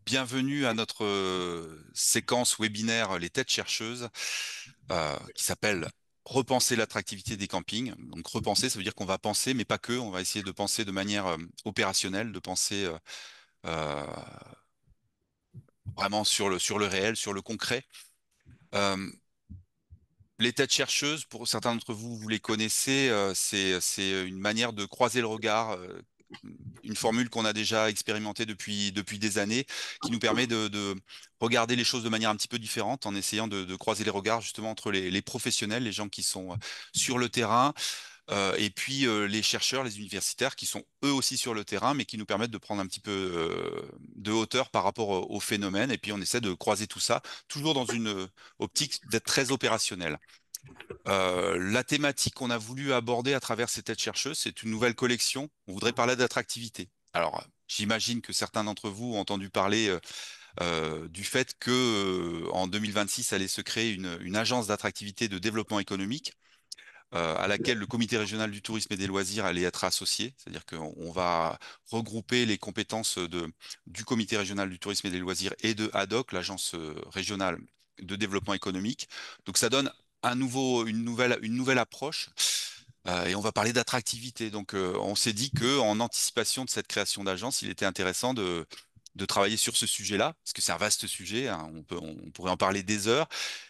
bienvenue à notre séquence webinaire Les Têtes chercheuses, qui s'appelle Repenser l'attractivité des campings. Donc repenser, ça veut dire qu'on va penser, mais pas que, on va essayer de penser de manière opérationnelle, de penser euh, vraiment sur le réel, sur le concret. Euh, les têtes chercheuses, pour certains d'entre vous, vous les connaissez, c'est une manière de croiser le regard, une formule qu'on a déjà expérimentée depuis des années, qui nous permet de regarder les choses de manière un petit peu différente, en essayant de croiser les regards justement entre les professionnels, les gens qui sont sur le terrain, et puis les chercheurs, les universitaires, qui sont eux aussi sur le terrain, mais qui nous permettent de prendre un petit peu de hauteur par rapport au phénomène, et puis on essaie de croiser tout ça, toujours dans une optique d'être très opérationnel. La thématique qu'on a voulu aborder à travers ces têtes chercheuses, c'est une nouvelle collection. On voudrait parler d'attractivité. Alors, j'imagine que certains d'entre vous ont entendu parler du fait que en 2026 allait se créer une agence d'attractivité de développement économique, à laquelle le comité régional du tourisme et des loisirs allait être associé. C'est-à-dire qu'on va regrouper les compétences du comité régional du tourisme et des loisirs et de ADOC, l'agence régionale de développement économique. Donc ça donne une nouvelle approche. Et on va parler d'attractivité. Donc, on s'est dit que, en anticipation de cette création d'agence, il était intéressant de travailler sur ce sujet-là, parce que c'est un vaste sujet, hein, on pourrait en parler des heures.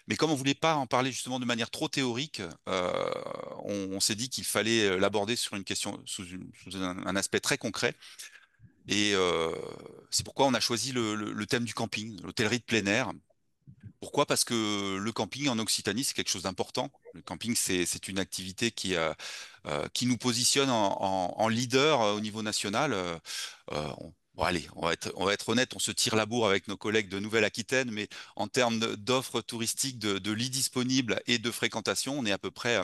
Mais comme on voulait pas en parler justement de manière trop théorique, on s'est dit qu'il fallait l'aborder sur une question, sous un aspect très concret. Et c'est pourquoi on a choisi le thème du camping, l'hôtellerie de plein air. Pourquoi? Parce que le camping en Occitanie, c'est quelque chose d'important. Le camping, c'est une activité qui nous positionne en leader au niveau national. Bon, allez, on va être honnête, on se tire la bourre avec nos collègues de Nouvelle-Aquitaine, mais en termes d'offres touristiques, de lits disponibles et de fréquentation, on est à peu près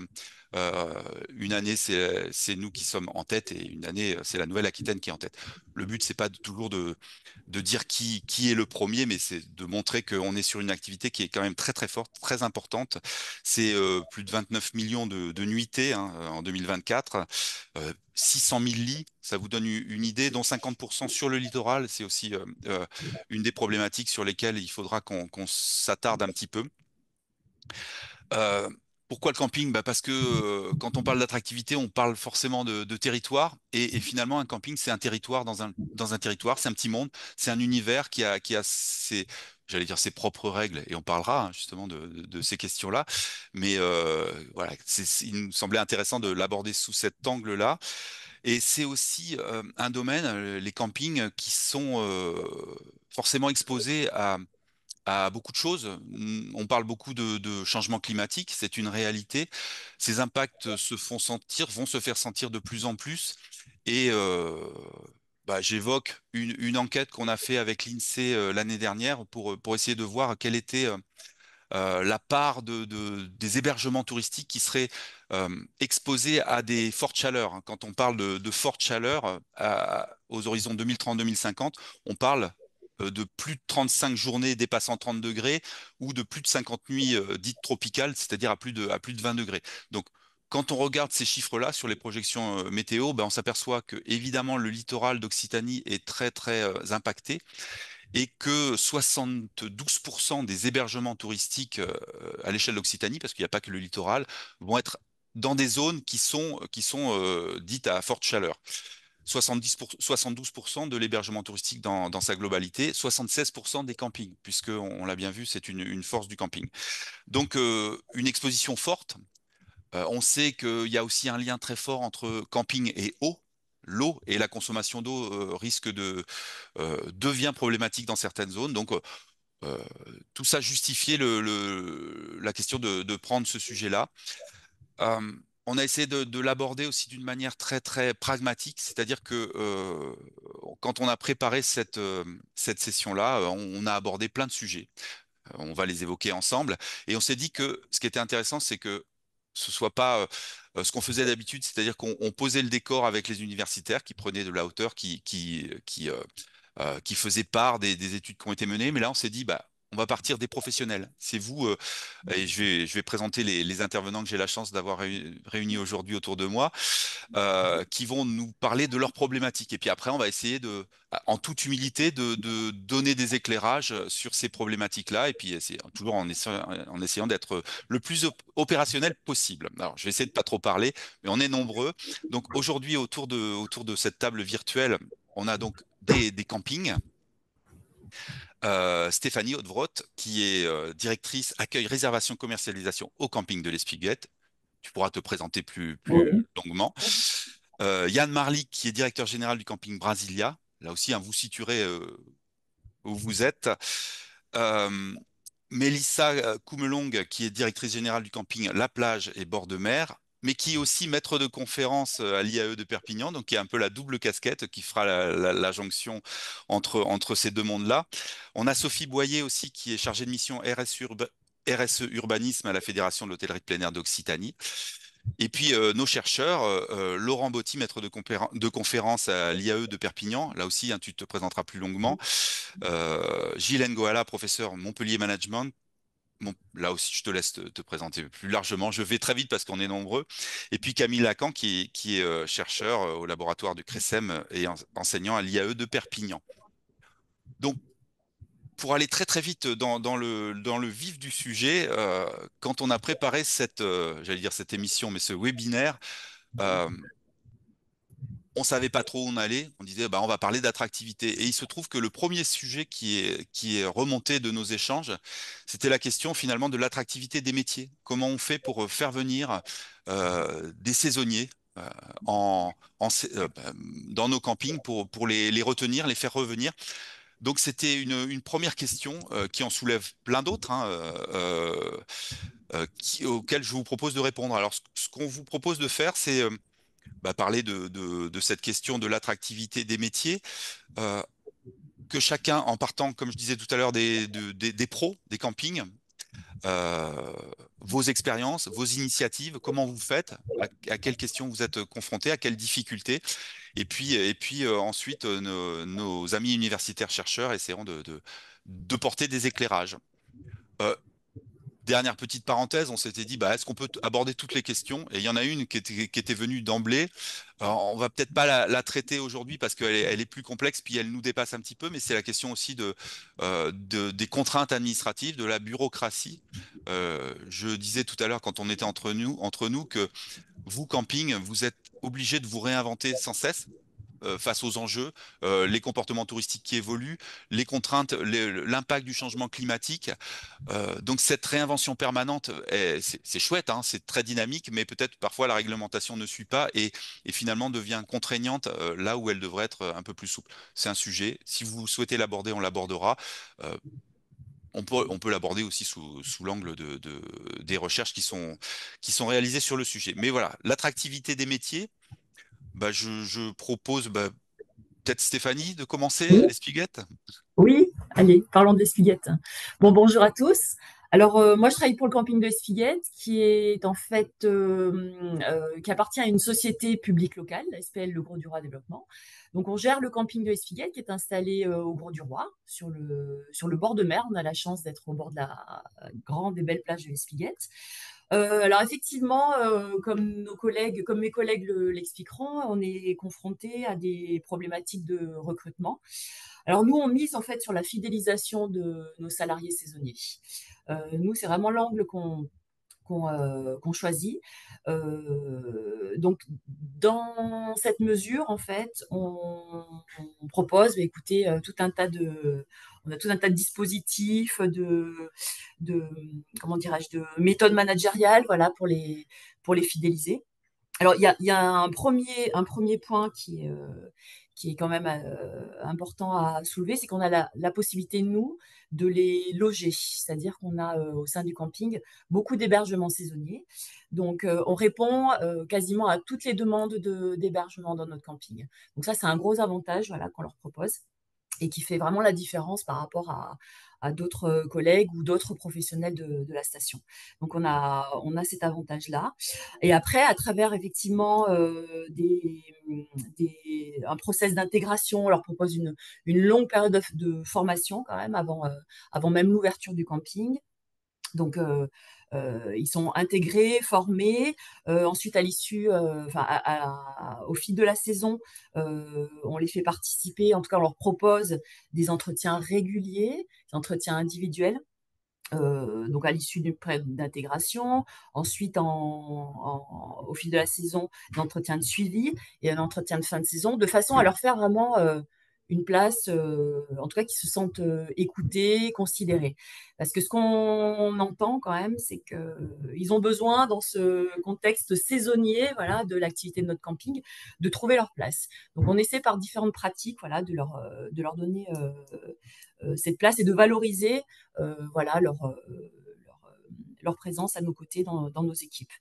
une année, c'est nous qui sommes en tête, et une année, c'est la Nouvelle-Aquitaine qui est en tête. Le but, c'est pas toujours de dire qui est le premier, mais c'est de montrer qu'on est sur une activité qui est quand même très très forte, très importante. C'est plus de 29 millions de nuitées, hein, en 2024, 600 000 lits, ça vous donne une idée, dont 50% sur le littoral. C'est aussi une des problématiques sur lesquelles il faudra qu'on s'attarde un petit peu. Euh, Pourquoi le camping? Bah parce que quand on parle d'attractivité, on parle forcément de territoire. Et finalement, un camping, c'est un territoire dans un territoire, c'est un petit monde, c'est un univers qui a ses, j'allais dire ses propres règles. Et on parlera hein, justement de ces questions-là. Mais voilà, il nous semblait intéressant de l'aborder sous cet angle-là. Et c'est aussi un domaine, les campings, qui sont forcément exposés à beaucoup de choses. On parle beaucoup de changement climatique, c'est une réalité. Ces impacts se font sentir, vont se faire sentir de plus en plus. Et j'évoque une enquête qu'on a fait avec l'INSEE l'année dernière pour essayer de voir quelle était la part des hébergements touristiques qui seraient exposés à des fortes chaleurs, hein. Quand on parle de fortes chaleurs aux horizons 2030-2050, on parle de plus de 35 journées dépassant 30 degrés ou de plus de 50 nuits dites tropicales, c'est-à-dire à plus de 20 degrés. Donc, quand on regarde ces chiffres-là sur les projections météo, ben, on s'aperçoit que évidemment le littoral d'Occitanie est très très impacté, et que 72% des hébergements touristiques à l'échelle d'Occitanie, parce qu'il n'y a pas que le littoral, vont être dans des zones qui sont dites à forte chaleur. 72% de l'hébergement touristique dans sa globalité, 76% des campings, puisque on l'a bien vu, c'est une force du camping. Donc une exposition forte. On sait qu'il y a aussi un lien très fort entre camping et eau. L'eau et la consommation d'eau devient problématique dans certaines zones. Donc euh, tout ça justifiait la question de prendre ce sujet-là. On a essayé de l'aborder aussi d'une manière très très pragmatique, c'est-à-dire que quand on a préparé cette session-là, on a abordé plein de sujets. On va les évoquer ensemble, et on s'est dit que ce qui était intéressant, c'est que ce soit pas ce qu'on faisait d'habitude, c'est-à-dire qu'on posait le décor avec les universitaires qui prenaient de la hauteur, qui faisaient part des études qui ont été menées, mais là on s'est dit bah on va partir des professionnels. C'est vous, et je vais présenter les intervenants que j'ai la chance d'avoir réunis aujourd'hui autour de moi, qui vont nous parler de leurs problématiques. Et puis après, on va essayer en toute humilité, de donner des éclairages sur ces problématiques-là. Et puis toujours en essayant d'être le plus opérationnel possible. Alors, je vais essayer de pas trop parler, mais on est nombreux. Donc aujourd'hui, autour de cette table virtuelle, on a donc des campings. Stéphanie Hautevrodt, qui est directrice accueil, réservation, commercialisation au camping de l'Espiguette. Tu pourras te présenter plus Oui. longuement. Yann Marlik, qui est directeur général du camping Brasilia. Là aussi, hein, vous situerez où vous êtes. Euh, Mélissa Coumelong, qui est directrice générale du camping La Plage et Bord de Mer, mais qui est aussi maître de conférence à l'IAE de Perpignan, donc qui est un peu la double casquette qui fera la jonction entre ces deux mondes-là. On a Sophie Boyer aussi, qui est chargée de mission RSE Urbanisme à la Fédération de l'hôtellerie de plein air d'Occitanie. Et puis nos chercheurs, Laurent Botti, maître de conférence à l'IAE de Perpignan, là aussi hein, tu te présenteras plus longuement, Gilles Ngoala, professeur Montpellier Management. Bon, là aussi, je te laisse te présenter plus largement. Je vais très vite parce qu'on est nombreux. Et puis Camille Lacan, qui est chercheur au laboratoire du CRESEM et enseignant à l'IAE de Perpignan. Donc, pour aller très très vite dans le vif du sujet, quand on a préparé j'allais dire cette émission, mais ce webinaire, euh, on savait pas trop où on allait. On disait, bah, on va parler d'attractivité. Et il se trouve que le premier sujet qui est remonté de nos échanges, c'était la question finalement de l'attractivité des métiers. Comment on fait pour faire venir des saisonniers en, bah, dans nos campings pour les retenir, les faire revenir. Donc c'était une première question qui en soulève plein d'autres, hein, auxquelles je vous propose de répondre. Alors ce qu'on vous propose de faire, c'est bah, parler de cette question de l'attractivité des métiers, euh, que chacun, en partant, comme je disais tout à l'heure, des pros, des campings, euh, vos expériences, vos initiatives, comment vous faites, à quelles questions vous êtes confrontés, à quelles difficultés, et puis ensuite, nos amis universitaires chercheurs essaieront de porter des éclairages. Euh, Dernière petite parenthèse, on s'était dit, bah, est-ce qu'on peut aborder toutes les questions? Et il y en a une qui était venue d'emblée. Alors, on va peut-être pas la traiter aujourd'hui parce elle est plus complexe, puis elle nous dépasse un petit peu, mais c'est la question aussi des contraintes administratives, de la bureaucratie. Je disais tout à l'heure, quand on était entre nous, que vous, camping, vous êtes obligé de vous réinventer sans cesse face aux enjeux, les comportements touristiques qui évoluent, les contraintes, l'impact du changement climatique. Donc cette réinvention permanente, c'est chouette, hein, c'est très dynamique, mais peut-être parfois la réglementation ne suit pas et finalement devient contraignante là où elle devrait être un peu plus souple. C'est un sujet. Si vous souhaitez l'aborder, on l'abordera. Euh, on peut l'aborder aussi sous l'angle des recherches qui sont réalisées sur le sujet. Mais voilà, l'attractivité des métiers, bah, je propose peut-être Stéphanie de commencer, Oui, l'Espiguette. oui, allez, parlons de l'Espiguette. Bon, bonjour à tous. Alors, moi, je travaille pour le camping de l'Espiguette, qui est en fait, qui appartient à une société publique locale, la SPL Le Gros du Roi Développement. Donc, on gère le camping de l'Espiguette, qui est installé au Gros du Roi, sur le bord de mer. On a la chance d'être au bord de la grande et belle plage de l'Espiguette. Alors effectivement, comme mes collègues l'expliqueront, on est confronté à des problématiques de recrutement. Alors nous, on mise en fait sur la fidélisation de nos salariés saisonniers. Nous, c'est vraiment l'angle qu'on choisit. Donc, dans cette mesure, en fait, on propose, bah, écoutez, on a tout un tas de dispositifs, de comment dirais-je, de méthodes managériales, voilà, pour les fidéliser. Alors, il y a un premier point qui est quand même important à soulever, c'est qu'on a la possibilité, nous, de les loger. C'est-à-dire qu'on a au sein du camping beaucoup d'hébergements saisonniers. Donc, on répond quasiment à toutes les demandes d'hébergement dans notre camping. Donc ça, c'est un gros avantage, voilà, qu'on leur propose et qui fait vraiment la différence par rapport à d'autres collègues ou d'autres professionnels de la station. Donc on a cet avantage-là. Et après, à travers effectivement un process d'intégration. On leur propose une longue période de formation quand même avant même l'ouverture du camping. Donc, ils sont intégrés, formés. Ensuite, à l'issue, enfin, au fil de la saison, on les fait participer. En tout cas, on leur propose des entretiens réguliers, des entretiens individuels. Donc à l'issue d'une période d'intégration, ensuite au fil de la saison, l'entretien de suivi et un entretien de fin de saison, de façon à leur faire vraiment une place, en tout cas qu'ils se sentent écoutés, considérés. Parce que ce qu'on entend quand même, c'est qu'ils ont besoin, dans ce contexte saisonnier, voilà, de l'activité de notre camping, de trouver leur place. Donc on essaie par différentes pratiques, voilà, de leur donner cette place et de valoriser voilà, leur présence à nos côtés dans nos équipes.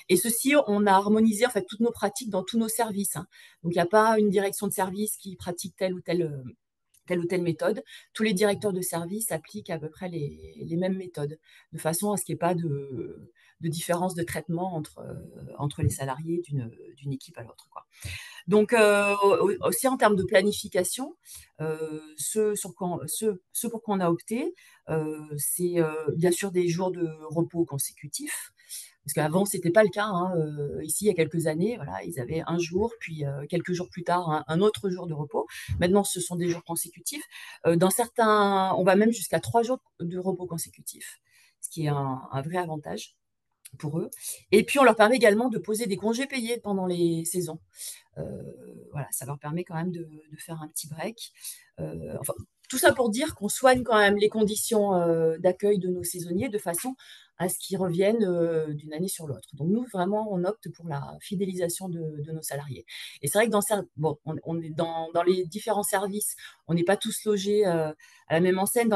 Et ceci, on a harmonisé en fait toutes nos pratiques dans tous nos services, hein. Donc il n'y a pas une direction de service qui pratique telle ou telle méthode. Tous les directeurs de service appliquent à peu près les mêmes méthodes, de façon à ce qu'il n'y ait pas de différence de traitement entre les salariés d'une équipe à l'autre, quoi. Donc, aussi en termes de planification, ce pour quoi on a opté, c'est bien sûr des jours de repos consécutifs. Parce qu'avant, ce n'était pas le cas, hein. Ici, il y a quelques années, voilà, ils avaient un jour, puis quelques jours plus tard, un autre jour de repos. Maintenant, ce sont des jours consécutifs. Dans certains, on va même jusqu'à 3 jours de repos consécutifs, ce qui est un vrai avantage pour eux. Et puis, on leur permet également de poser des congés payés pendant les saisons. Voilà, ça leur permet quand même de faire un petit break. Enfin, tout ça pour dire qu'on soigne quand même les conditions d'accueil de nos saisonniers de façon à ce qu'ils reviennent d'une année sur l'autre. Donc nous, vraiment, on opte pour la fidélisation de nos salariés. Et c'est vrai que bon, on est dans les différents services, on n'est pas tous logés à la même enseigne.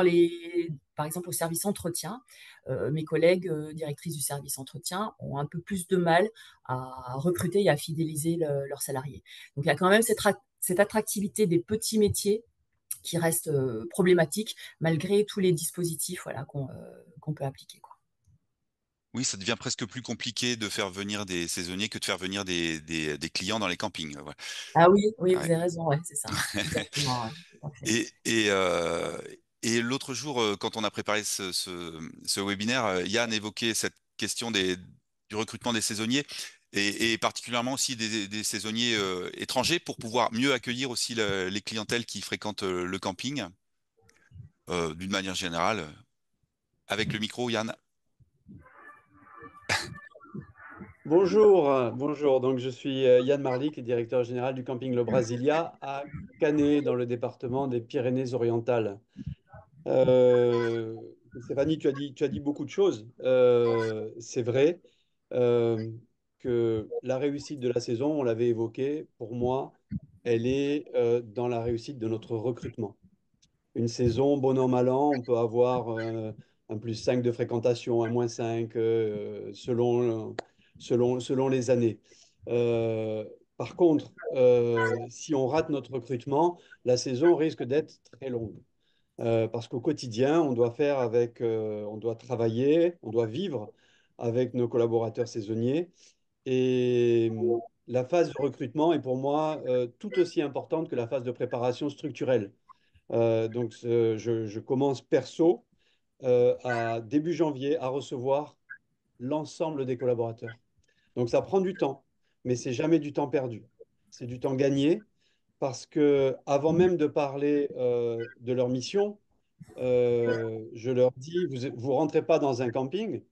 Par exemple, au service entretien, mes collègues directrices du service entretien ont un peu plus de mal à recruter et à fidéliser leurs salariés. Donc il y a quand même cette attractivité des petits métiers qui reste problématique malgré tous les dispositifs, voilà, qu'on peut appliquer, quoi. Oui, ça devient presque plus compliqué de faire venir des saisonniers que de faire venir des clients dans les campings. Voilà. Ah oui, oui, vous Ouais. avez raison, ouais, c'est ça. Exactement, ouais, tout à fait. Et, et, euh, et l'autre jour, quand on a préparé ce webinaire, Yann évoquait cette question du recrutement des saisonniers et particulièrement aussi des saisonniers étrangers pour pouvoir mieux accueillir aussi les clientèles qui fréquentent le camping d'une manière générale. Avec le micro, Yann. Bonjour, bonjour. Donc, je suis Yann Marlik, directeur général du camping Le Brasilia à Canet, dans le département des Pyrénées-Orientales. Stéphanie, tu as dit beaucoup de choses. C'est vrai euh, que la réussite de la saison, on l'avait évoqué, pour moi, elle est dans la réussite de notre recrutement. Une saison, bon an, mal an, on peut avoir un +5 de fréquentation, un -5 selon les années. Euh, Par contre, si on rate notre recrutement, la saison risque d'être très longue. Parce qu'au quotidien, on doit travailler, on doit vivre avec nos collaborateurs saisonniers. Et la phase de recrutement est pour moi tout aussi importante que la phase de préparation structurelle. Je commence perso à début janvier à recevoir l'ensemble des collaborateurs. Donc ça prend du temps, mais c'est jamais du temps perdu. C'est du temps gagné parce que avant même de parler de leur mission, je leur dis, vous rentrez pas dans un camping.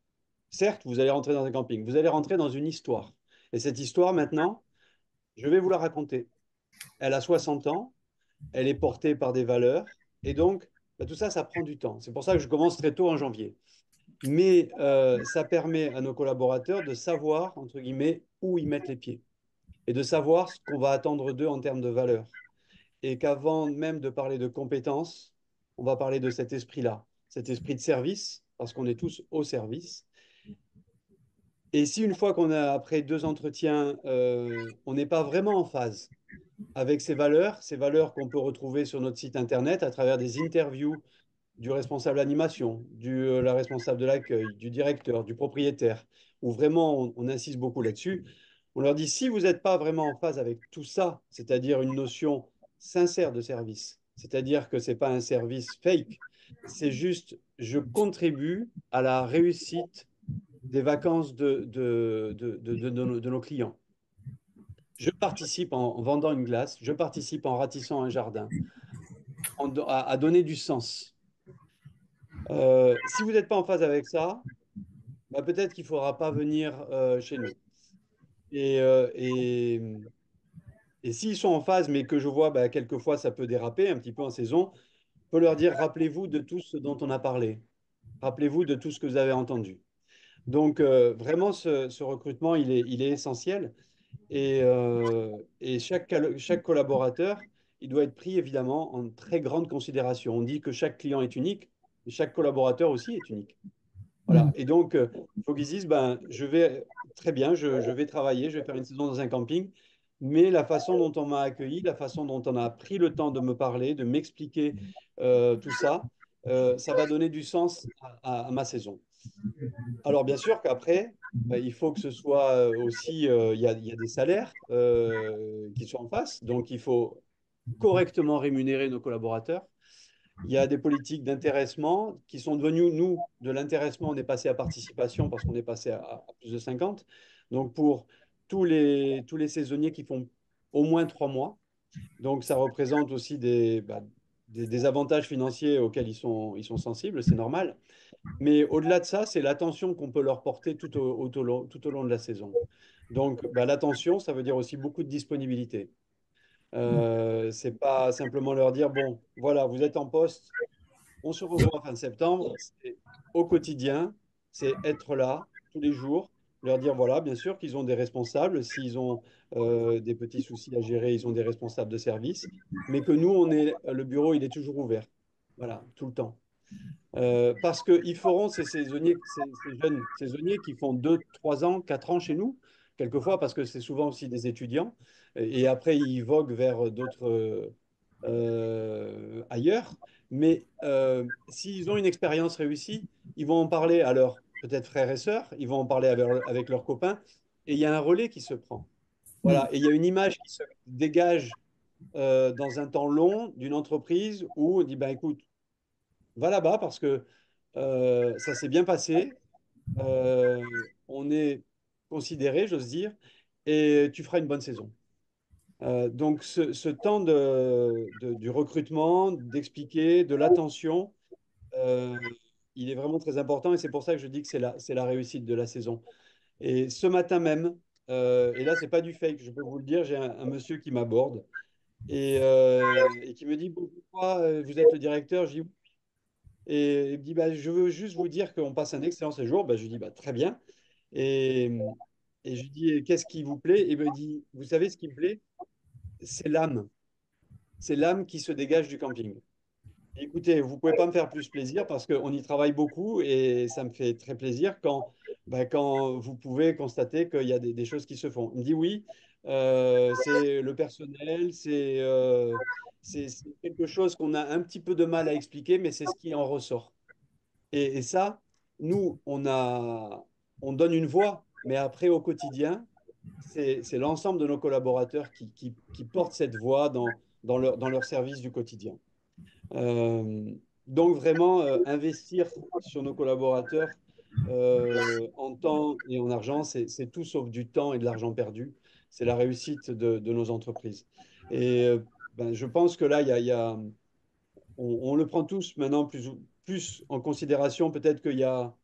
Certes, vous allez rentrer dans un camping. Vous allez rentrer dans une histoire. Et cette histoire, maintenant, je vais vous la raconter. Elle a 60 ans. Elle est portée par des valeurs. Et donc, bah, tout ça, ça prend du temps. C'est pour ça que je commence très tôt en janvier. Mais ça permet à nos collaborateurs de savoir, entre guillemets, où ils mettent les pieds et de savoir ce qu'on va attendre d'eux en termes de valeurs. Et qu'avant même de parler de compétences, on va parler de cet esprit-là, cet esprit de service, parce qu'on est tous au service. Et si une fois qu'on a, après 2 entretiens, on n'est pas vraiment en phase avec ces valeurs qu'on peut retrouver sur notre site internet à travers des interviews du responsable animation, la responsable de l'accueil, du directeur, du propriétaire, où vraiment on insiste beaucoup là-dessus, On leur dit, si vous n'êtes pas vraiment en phase avec tout ça, c'est-à-dire une notion sincère de service, c'est-à-dire que ce n'est pas un service fake, c'est juste, je contribue à la réussite des vacances de nos clients. Je participe en vendant une glace, je participe en ratissant un jardin, à donner du sens. Si vous n'êtes pas en phase avec ça, bah, peut-être qu'il ne faudra pas venir chez nous. Et, euh, et, et s'ils sont en phase, mais que je vois bah, quelquefois ça peut déraper un petit peu en saison, je peux leur dire, rappelez-vous de tout ce dont on a parlé. Rappelez-vous de tout ce que vous avez entendu. Donc, vraiment, ce recrutement, il est essentiel. Et chaque collaborateur, il doit être pris évidemment en très grande considération. On dit que chaque client est unique, mais chaque collaborateur aussi est unique. Voilà. Mm. Et donc, il faut qu'ils se disent, ben, je vais très bien, je vais travailler, je vais faire une saison dans un camping, mais la façon dont on m'a accueilli, la façon dont on a pris le temps de me parler, de m'expliquer tout ça, ça va donner du sens à ma saison. Alors, bien sûr qu'après, il faut que ce soit aussi, il y a des salaires qui sont en face, donc il faut correctement rémunérer nos collaborateurs. Il y a des politiques d'intéressement qui sont devenues, nous, de l'intéressement, on est passé à participation parce qu'on est passé à plus de 50. Donc, pour tous les saisonniers qui font au moins 3 mois, donc ça représente aussi des avantages financiers auxquels ils sont sensibles, c'est normal. Mais au-delà de ça, c'est l'attention qu'on peut leur porter tout au long de la saison. Donc, bah, l'attention, ça veut dire aussi beaucoup de disponibilité. C'est pas simplement leur dire, bon, voilà, vous êtes en poste, on se revoit fin septembre. C'est au quotidien, c'est être là tous les jours, leur dire, voilà, bien sûr qu'ils ont des responsables. S'ils ont des petits soucis à gérer, ils ont des responsables de service. Mais que nous, le bureau, il est toujours ouvert. Voilà, tout le temps. Parce qu'ils feront ces saisonniers, ces jeunes saisonniers qui font 2, 3 ans, 4 ans chez nous, quelquefois, parce que c'est souvent aussi des étudiants, et après ils voguent vers d'autres ailleurs. Mais s'ils ont une expérience réussie, ils vont en parler à leurs peut-être frères et sœurs, ils vont en parler avec leurs copains, et il y a un relais qui se prend. Oui. Voilà, et il y a une image qui se dégage dans un temps long d'une entreprise où on dit, ben écoute, va là-bas parce que ça s'est bien passé, on est considéré, j'ose dire, et tu feras une bonne saison. Donc ce temps du recrutement, d'expliquer, de l'attention, euh, il est vraiment très important et c'est pour ça que je dis que c'est la réussite de la saison. Et ce matin même, et là c'est pas du fake, je peux vous le dire, j'ai un monsieur qui m'aborde et qui me dit, bon, pourquoi vous êtes le directeur? Je dis, et il me dit, bah, je veux juste vous dire qu'on passe un excellent séjour. Bah, je lui dis, bah, très bien. Et, et je lui dis, qu'est-ce qui vous plaît? Et il me dit, vous savez ce qui me plaît? C'est l'âme. C'est l'âme qui se dégage du camping. Écoutez, vous pouvez pas me faire plus plaisir parce qu'on y travaille beaucoup et ça me fait très plaisir quand vous pouvez constater qu'il y a des choses qui se font. Il me dit oui, c'est le personnel, c'est quelque chose qu'on a un petit peu de mal à expliquer, mais c'est ce qui en ressort. Et ça, nous, on donne une voix, mais après, au quotidien, c'est l'ensemble de nos collaborateurs qui portent cette voix dans leur service du quotidien. Euh, donc, vraiment, investir sur nos collaborateurs en temps et en argent, c'est tout sauf du temps et de l'argent perdu. C'est la réussite de nos entreprises. Et ben, je pense que là, on le prend tous maintenant plus en considération. Peut-être il y a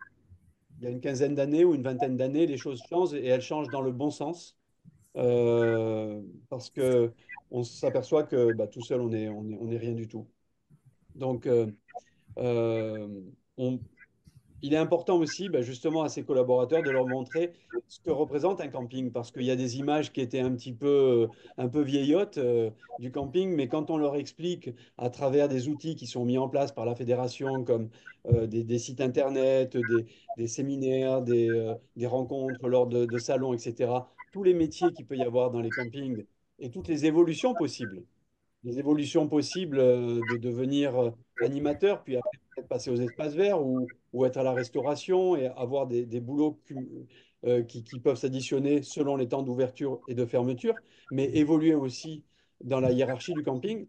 une quinzaine d'années ou une vingtaine d'années, les choses changent et elles changent dans le bon sens. Parce que on s'aperçoit que bah, tout seul, on est rien du tout. Donc, euh, on, il est important aussi, ben, justement, à ses collaborateurs de leur montrer ce que représente un camping, parce qu'il y a des images qui étaient un peu vieillottes du camping, mais quand on leur explique à travers des outils qui sont mis en place par la fédération, comme des sites internet, des séminaires, des rencontres lors de salons, etc., tous les métiers qu'il peut y avoir dans les campings et toutes les évolutions possibles de devenir animateur, puis après peut-être passer aux espaces verts ou être à la restauration et avoir des boulots qui peuvent s'additionner selon les temps d'ouverture et de fermeture, mais évoluer aussi dans la hiérarchie du camping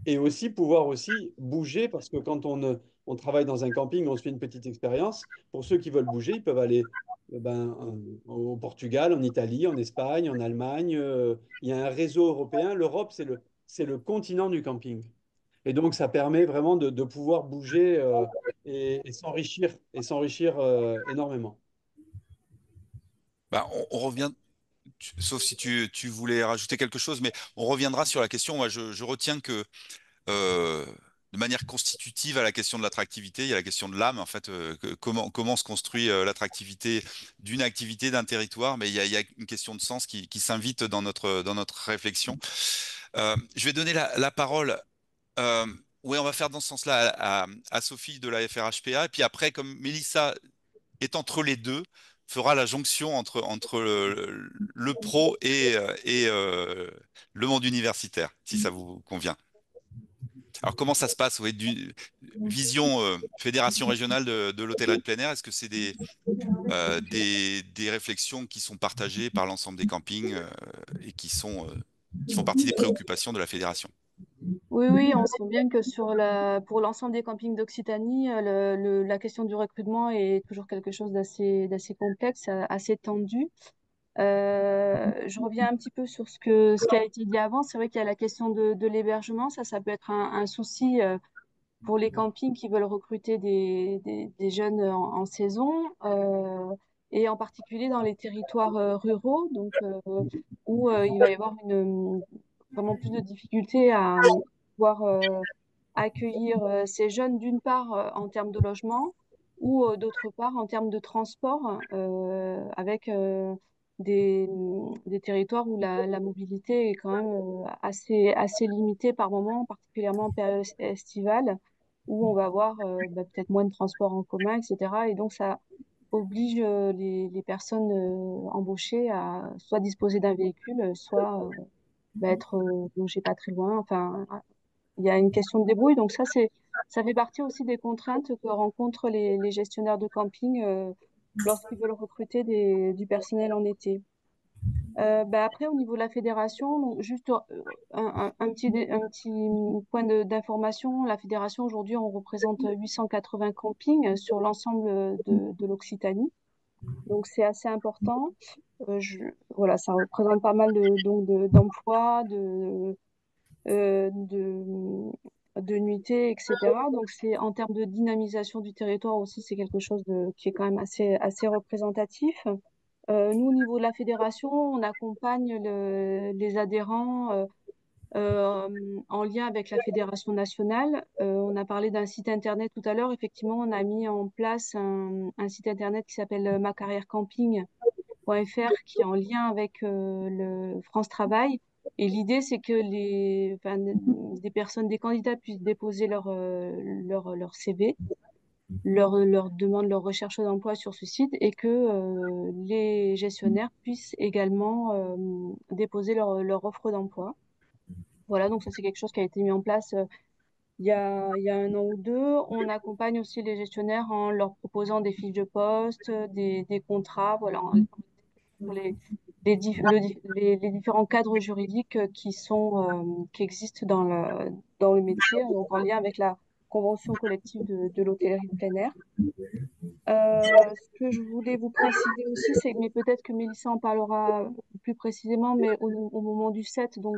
et aussi pouvoir aussi bouger parce que quand on travaille dans un camping, on se fait une petite expérience. Pour ceux qui veulent bouger, ils peuvent aller au Portugal, en Italie, en Espagne, en Allemagne. Il y a un réseau européen. L'Europe, c'est le continent du camping. Et donc, ça permet vraiment de pouvoir bouger et s'enrichir énormément. Bah, on revient, sauf si tu voulais rajouter quelque chose, mais on reviendra sur la question. Moi, je retiens que euh, de manière constitutive à la question de l'attractivité, il y a la question de l'âme, en fait, comment se construit l'attractivité d'une activité, d'un territoire, mais il y a une question de sens qui s'invite dans notre réflexion. Je vais donner la parole. Euh, oui, on va faire dans ce sens-là à Sophie de la FRHPA, et puis après, comme Mélissa est entre les deux, fera la jonction entre le pro et le monde universitaire, si ça vous convient. Alors, comment ça se passe? Ouais, vision fédération régionale de l'hôtellerie de plein air, est-ce que c'est des réflexions qui sont partagées par l'ensemble des campings et qui font partie des préoccupations de la fédération? Oui, oui, on sent bien que pour l'ensemble des campings d'Occitanie, la question du recrutement est toujours quelque chose d'assez complexe, assez tendu. Je reviens un petit peu sur ce qui a été dit avant. C'est vrai qu'il y a la question de l'hébergement. Ça peut être un souci pour les campings qui veulent recruter des jeunes en saison, et en particulier dans les territoires ruraux, donc où il va y avoir vraiment plus de difficultés à pouvoir accueillir ces jeunes, d'une part en termes de logement, ou d'autre part en termes de transport, avec des territoires où la mobilité est quand même assez limitée par moment, particulièrement en période estivale, où on va avoir peut-être moins de transports en commun, etc. Et donc ça oblige les personnes embauchées à soit disposer d'un véhicule, soit être logées pas très loin. Enfin, il y a une question de débrouille. Donc ça fait partie aussi des contraintes que rencontrent les gestionnaires de camping lorsqu'ils veulent recruter du personnel en été. Après, au niveau de la fédération, donc juste un petit point d'information. La fédération, aujourd'hui, on représente 880 campings sur l'ensemble de l'Occitanie. Donc, c'est assez important. Voilà, ça représente pas mal d'emplois, de nuitées, etc. Donc, c'est en termes de dynamisation du territoire aussi, c'est quelque chose qui est quand même assez représentatif. Nous, au niveau de la fédération, on accompagne les adhérents en lien avec la fédération nationale. On a parlé d'un site internet tout à l'heure. Effectivement, on a mis en place un site internet qui s'appelle macarrierecamping.fr, qui est en lien avec le France Travail. Et l'idée, c'est que des personnes, des candidats puissent déposer leur CV, leur demande, leur recherche d'emploi sur ce site, et que les gestionnaires puissent également déposer leur offre d'emploi. Voilà, donc ça, c'est quelque chose qui a été mis en place il y a un an ou deux. On accompagne aussi les gestionnaires en leur proposant des fiches de poste, des contrats, voilà, pour les différents cadres juridiques qui existent dans le métier, donc en lien avec la convention collective de l'hôtellerie de plein air. Ce que je voulais vous préciser aussi, mais peut-être que Mélissa en parlera plus précisément, mais au moment du 7, donc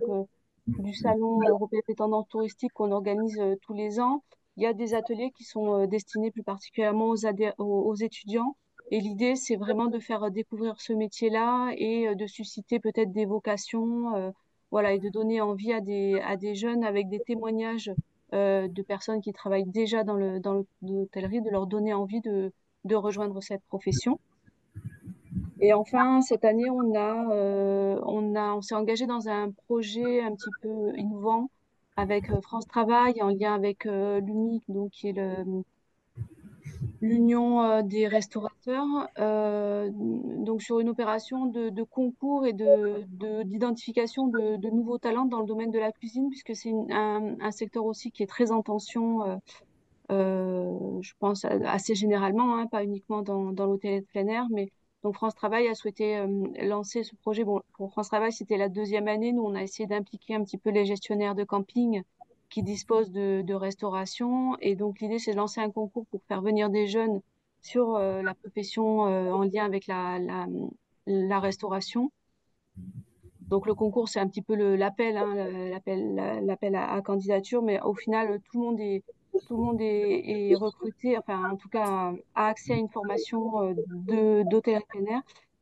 du Salon européen des tendances touristiques qu'on organise tous les ans, il y a des ateliers qui sont destinés plus particulièrement aux étudiants. Et l'idée, c'est vraiment de faire découvrir ce métier-là et de susciter peut-être des vocations, voilà, et de donner envie à des jeunes avec des témoignages de personnes qui travaillent déjà dans l'hôtellerie, de leur donner envie de rejoindre cette profession. Et enfin, cette année, on s'est engagé dans un projet un petit peu innovant avec France Travail, en lien avec l'UMIC, donc qui est l'Union des restaurateurs, donc sur une opération de concours et d'identification de nouveaux talents dans le domaine de la cuisine, puisque c'est un secteur aussi qui est très en tension. Je pense assez généralement, hein, pas uniquement dans l'hôtellerie de plein air, mais Donc France Travail a souhaité lancer ce projet. Bon, pour France Travail, c'était la deuxième année. Nous, on a essayé d'impliquer un petit peu les gestionnaires de camping qui disposent de restauration. Et donc l'idée, c'est de lancer un concours pour faire venir des jeunes sur la profession en lien avec la restauration. Donc le concours, c'est un petit peu l'appel, hein, l'appel à candidature, mais au final, tout le monde est recruté, enfin en tout cas a accès à une formation d'hôtellerie plein air.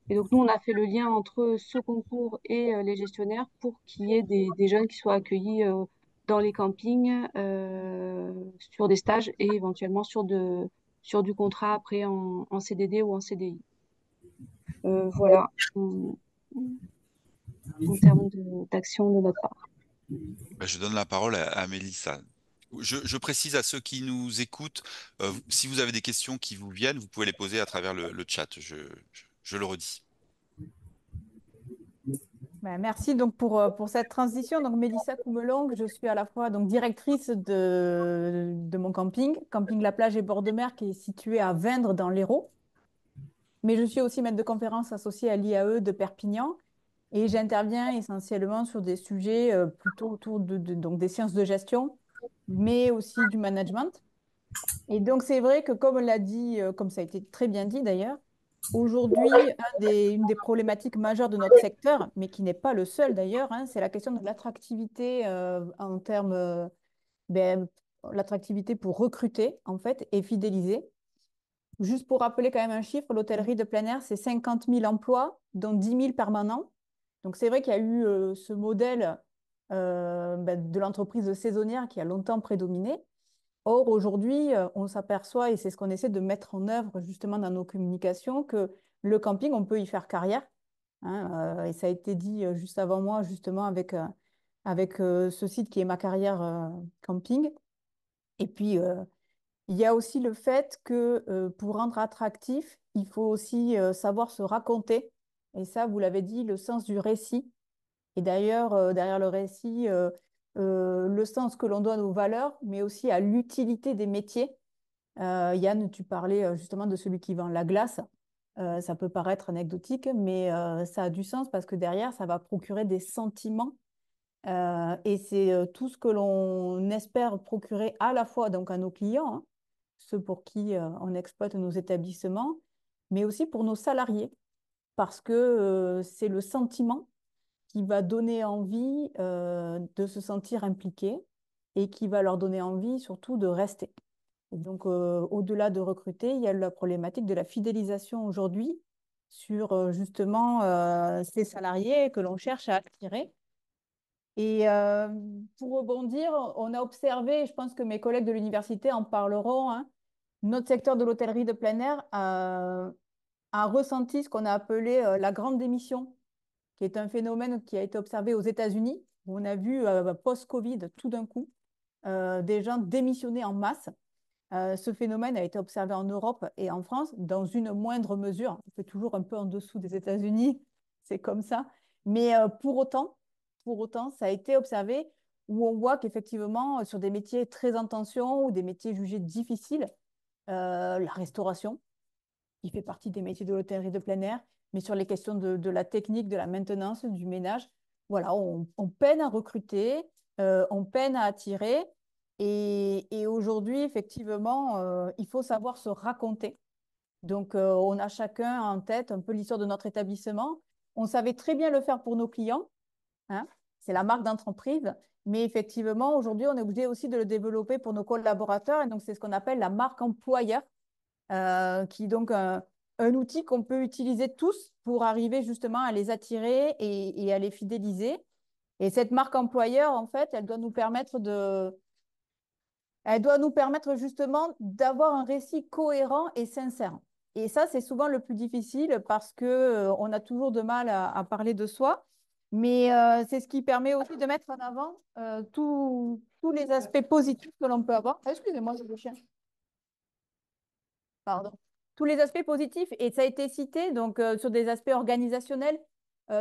Et donc nous, on a fait le lien entre ce concours et les gestionnaires pour qu'il y ait des jeunes qui soient accueillis dans les campings, sur des stages et éventuellement sur du contrat après en CDD ou en CDI. Voilà. En termes d'action de notre part. Ben, je donne la parole à Mélissa. Je précise à ceux qui nous écoutent, si vous avez des questions qui vous viennent, vous pouvez les poser à travers le chat. Je le redis. Ben, merci donc pour cette transition. Donc, Mélissa Coumelong, je suis à la fois donc, directrice de mon camping, Camping La Plage et Bord de Mer, qui est situé à Vindre dans l'Hérault. Mais je suis aussi maître de conférence associée à l'IAE de Perpignan et j'interviens essentiellement sur des sujets plutôt autour donc des sciences de gestion, mais aussi du management. Et donc, c'est vrai que comme l'a dit, comme ça a été très bien dit d'ailleurs, aujourd'hui, une des problématiques majeures de notre secteur, mais qui n'est pas le seul d'ailleurs, hein, c'est la question de l'attractivité en termes, ben, l'attractivité pour recruter en fait et fidéliser. Juste pour rappeler quand même un chiffre, l'hôtellerie de plein air, c'est 50 000 emplois, dont 10 000 permanents. Donc c'est vrai qu'il y a eu ce modèle ben, de l'entreprise saisonnière qui a longtemps prédominé. Or, aujourd'hui, on s'aperçoit, et c'est ce qu'on essaie de mettre en œuvre justement dans nos communications, que le camping, on peut y faire carrière. Hein, et ça a été dit juste avant moi, justement, avec ce site qui est Ma Carrière Camping. Et puis, il y a aussi le fait que pour rendre attractif, il faut aussi savoir se raconter. Et ça, vous l'avez dit, le sens du récit. Et d'ailleurs, derrière le récit, le sens que l'on donne aux valeurs, mais aussi à l'utilité des métiers. Yann, tu parlais justement de celui qui vend la glace. Ça peut paraître anecdotique, mais ça a du sens parce que derrière, ça va procurer des sentiments. Et c'est tout ce que l'on espère procurer à la fois donc, à nos clients, hein, ceux pour qui on exploite nos établissements, mais aussi pour nos salariés, parce que c'est le sentiment qui va donner envie de se sentir impliqué et qui va leur donner envie surtout de rester. Et donc, au-delà de recruter, il y a la problématique de la fidélisation aujourd'hui sur justement ces salariés que l'on cherche à attirer. Et pour rebondir, on a observé, je pense que mes collègues de l'université en parleront, hein, notre secteur de l'hôtellerie de plein air a ressenti ce qu'on a appelé la grande démission, qui est un phénomène qui a été observé aux États-Unis, où on a vu post-Covid, tout d'un coup, des gens démissionner en masse. Ce phénomène a été observé en Europe et en France dans une moindre mesure. On fait toujours un peu en dessous des États-Unis, c'est comme ça. Mais pour autant, ça a été observé où on voit qu'effectivement, sur des métiers très en tension ou des métiers jugés difficiles, la restauration, qui fait partie des métiers de l'hôtellerie de plein air, mais sur les questions de la technique, de la maintenance, du ménage, voilà, on peine à recruter, on peine à attirer. Et aujourd'hui, effectivement, il faut savoir se raconter. Donc, on a chacun en tête un peu l'histoire de notre établissement. On savait très bien le faire pour nos clients, hein. C'est la marque d'entreprise. Mais effectivement, aujourd'hui, on est obligé aussi de le développer pour nos collaborateurs. Et donc, c'est ce qu'on appelle la marque employeur, qui est donc un outil qu'on peut utiliser tous pour arriver justement à les attirer et à les fidéliser. Et cette marque employeur, en fait, elle doit nous permettre justement d'avoir un récit cohérent et sincère. Et ça, c'est souvent le plus difficile parce que on a toujours de mal à parler de soi. Mais c'est ce qui permet aussi de mettre en avant tous les aspects positifs que l'on peut avoir. Ah, excusez-moi, j'ai le chien. Pardon. Tous les aspects positifs, et ça a été cité, donc sur des aspects organisationnels,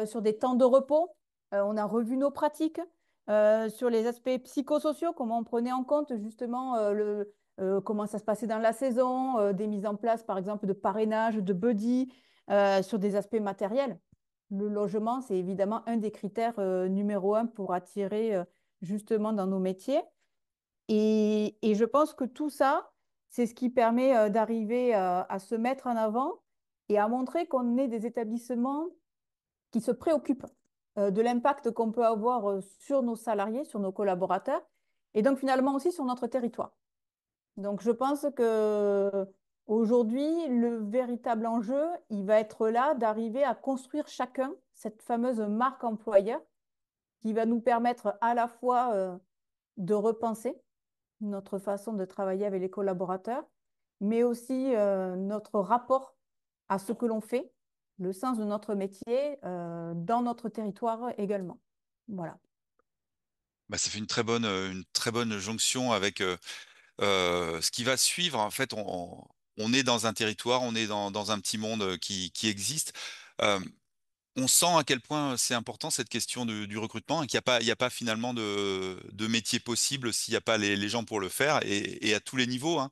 sur des temps de repos, on a revu nos pratiques, sur les aspects psychosociaux, comment on prenait en compte justement comment ça se passait dans la saison, des mises en place par exemple de parrainage, de buddy, sur des aspects matériels. Le logement, c'est évidemment un des critères numéro un pour attirer justement dans nos métiers. Et je pense que tout ça, c'est ce qui permet d'arriver à se mettre en avant et à montrer qu'on est des établissements qui se préoccupent de l'impact qu'on peut avoir sur nos salariés, sur nos collaborateurs, et donc finalement aussi sur notre territoire. Donc je pense que aujourd'hui, le véritable enjeu, il va être là d'arriver à construire chacun cette fameuse marque employeur qui va nous permettre à la fois de repenser notre façon de travailler avec les collaborateurs, mais aussi notre rapport à ce que l'on fait, le sens de notre métier dans notre territoire également. Voilà. Bah, ça fait une très bonne jonction avec ce qui va suivre. En fait, on est dans un territoire, on est dans un petit monde qui existe. Euh, on sent à quel point c'est important cette question du recrutement, et qu'il n'y a pas finalement de métier possible s'il n'y a pas les gens pour le faire, et à tous les niveaux, hein.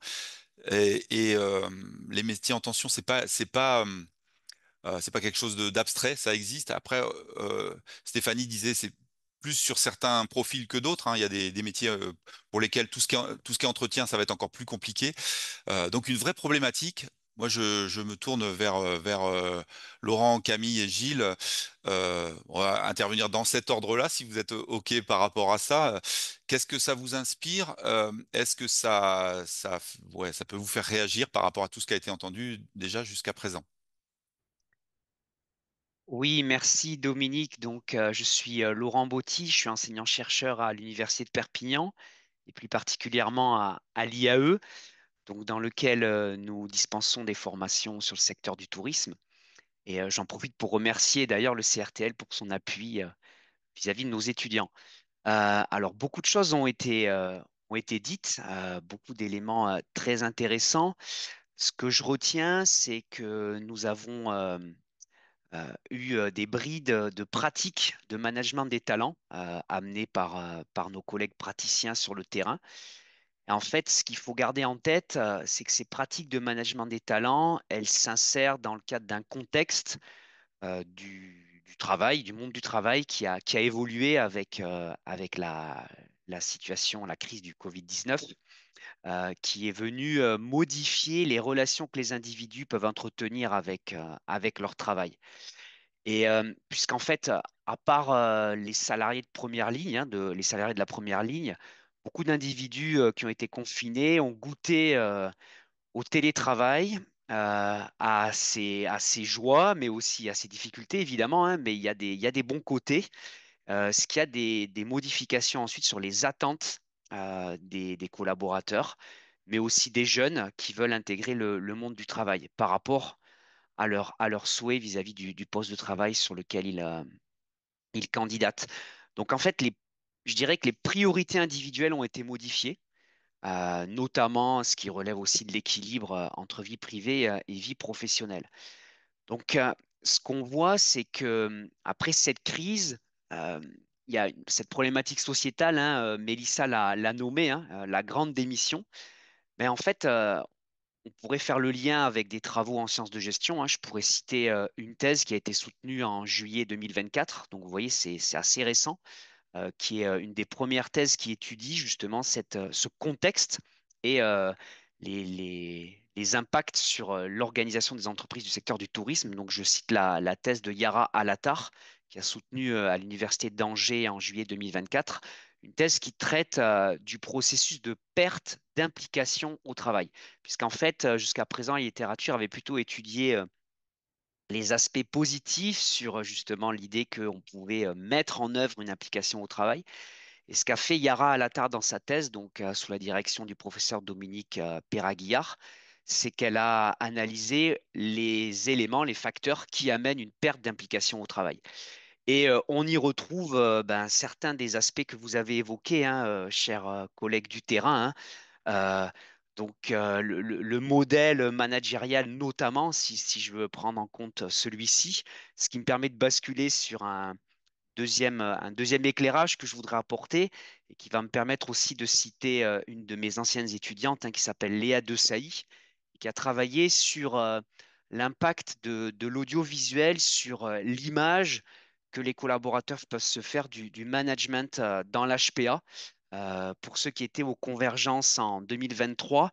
Les métiers en tension, c'est pas quelque chose d'abstrait, ça existe. Après, Stéphanie disait, c'est plus sur certains profils que d'autres, hein. Il y a des métiers pour lesquels tout ce qui est entretien, ça va être encore plus compliqué. Donc une vraie problématique. Moi, je me tourne vers Laurent, Camille et Gilles. On va intervenir dans cet ordre-là, si vous êtes OK par rapport à ça. Qu'est-ce que ça vous inspire? Est-ce que ouais, ça peut vous faire réagir par rapport à tout ce qui a été entendu déjà jusqu'à présent? Oui, merci Dominique. Donc, je suis Laurent Botti, je suis enseignant-chercheur à l'Université de Perpignan et plus particulièrement à l'IAE, donc dans lequel nous dispensons des formations sur le secteur du tourisme. Et j'en profite pour remercier d'ailleurs le CRTL pour son appui vis-à-vis de nos étudiants. Alors, beaucoup de choses ont été dites, beaucoup d'éléments très intéressants. Ce que je retiens, c'est que nous avons eu des brides de pratiques de management des talents amenées par nos collègues praticiens sur le terrain. Et en fait, ce qu'il faut garder en tête, c'est que ces pratiques de management des talents, elles s'insèrent dans le cadre d'un contexte du travail, du monde du travail qui a évolué avec la situation, la crise du Covid-19, qui est venue modifier les relations que les individus peuvent entretenir avec leur travail. Et puisqu'en fait, à part les salariés de première ligne, hein, les salariés de la première ligne, beaucoup d'individus qui ont été confinés ont goûté au télétravail, à ses joies, mais aussi à ses difficultés, évidemment, hein, mais il y a des bons côtés, ce qui a des modifications ensuite sur les attentes des collaborateurs, mais aussi des jeunes qui veulent intégrer le monde du travail par rapport à leur souhait vis-à-vis du poste de travail sur lequel ils candidatent. Donc en fait, je dirais que les priorités individuelles ont été modifiées, notamment ce qui relève aussi de l'équilibre entre vie privée et vie professionnelle. Donc ce qu'on voit, c'est que après cette crise, euh, il y a cette problématique sociétale, hein, Mélissa l'a nommée, hein, la grande démission. Mais en fait, on pourrait faire le lien avec des travaux en sciences de gestion, hein. Je pourrais citer une thèse qui a été soutenue en juillet 2024. Donc, vous voyez, c'est assez récent, qui est une des premières thèses qui étudie justement ce contexte et les impacts sur l'organisation des entreprises du secteur du tourisme. Donc, je cite la thèse de Yara Alatar, qui a soutenu à l'Université d'Angers en juillet 2024, une thèse qui traite du processus de perte d'implication au travail. Puisqu'en fait, jusqu'à présent, la littérature avait plutôt étudié les aspects positifs sur justement l'idée qu'on pouvait mettre en œuvre une application au travail. Et ce qu'a fait Yara Alatar dans sa thèse, donc sous la direction du professeur Dominique Perraguillard, c'est qu'elle a analysé les éléments, les facteurs qui amènent une perte d'implication au travail. Et on y retrouve certains des aspects que vous avez évoqués, hein, chers collègues du terrain, hein. Donc, le modèle managérial, notamment, si je veux prendre en compte celui-ci, ce qui me permet de basculer sur un deuxième éclairage que je voudrais apporter et qui va me permettre aussi de citer une de mes anciennes étudiantes, hein, qui s'appelle Léa Desailly, qui a travaillé sur l'impact de l'audiovisuel sur l'image que les collaborateurs peuvent se faire du management dans l'HPA. Pour ceux qui étaient aux Convergences en 2023,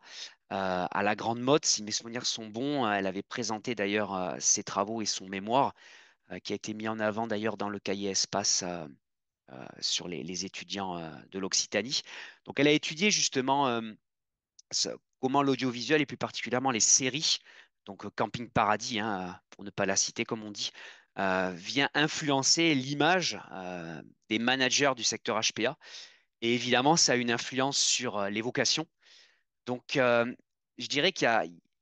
à la Grande Motte, si mes souvenirs sont bons, elle avait présenté d'ailleurs ses travaux et son mémoire, qui a été mis en avant d'ailleurs dans le cahier Espace sur les étudiants de l'Occitanie. Donc elle a étudié justement comment l'audiovisuel et plus particulièrement les séries, donc Camping Paradis, hein, pour ne pas la citer comme on dit, vient influencer l'image des managers du secteur HPA. Et évidemment, ça a une influence sur les vocations. Donc, je dirais qu'il